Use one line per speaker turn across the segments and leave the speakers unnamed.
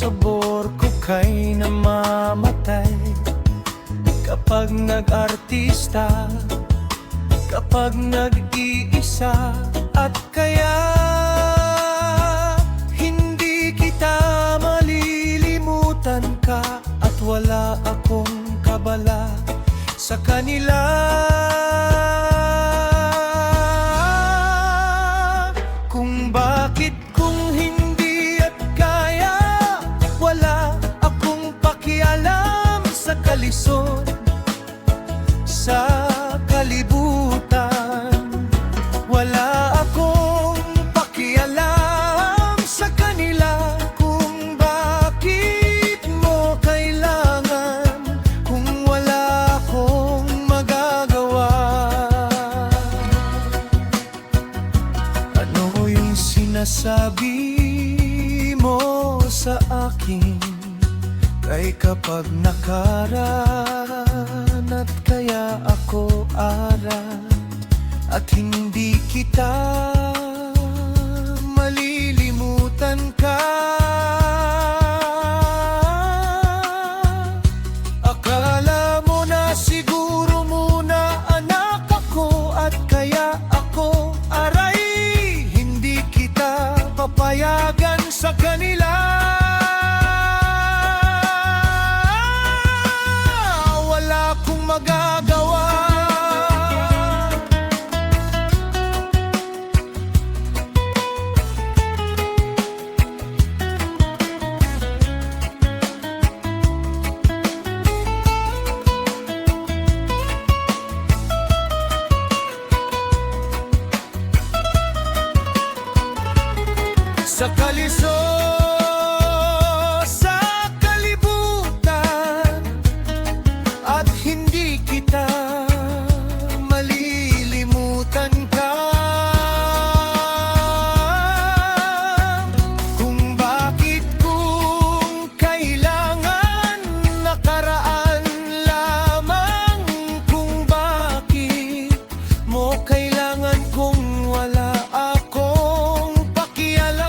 pabor ko kay namamatay. Kapag nag-artista, kapag nag-iisa, at kaya hindi kita malilimutan ka, at wala akong kabala sa kanila. Kung bakit kung hindi at kaya, wala akong pakialam sa kalisod, sa kalibutan. Wala akong pakialam sa kanila kung bakit mo kailangan, kung wala akong magagawa. Ano yung sinasabi mo sa akin? Kay kapag nakaraan at kaya ako aral, at hindi kita malilimutan ka. Akala mo na siguro muna anak ako, at kaya ako aray, hindi kita papayagan sa kanila. Wala akong magagawa. Sa kalisod, sa kalibutan, at hindi kita malilimutan ka. Kung bakit kung kailangan nakaraan lamang, kung bakit mo kailangan kung wala akong pakialam.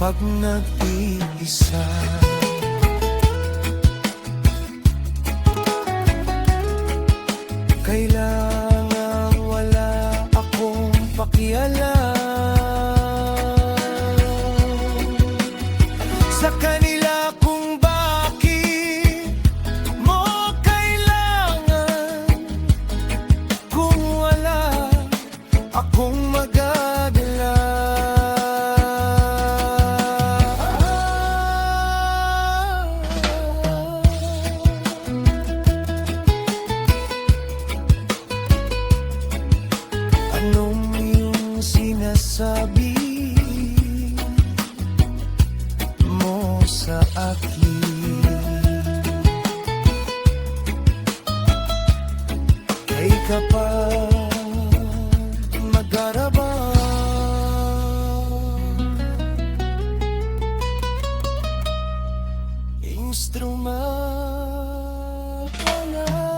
Kapag nag-iisa, kailangan wala akong pakialam sa kanila kung bakit mo kailangan, kung wala akong magadala. Anong iyong sinasabi mo sa akin? Kay kapag mag-araba, instrumental na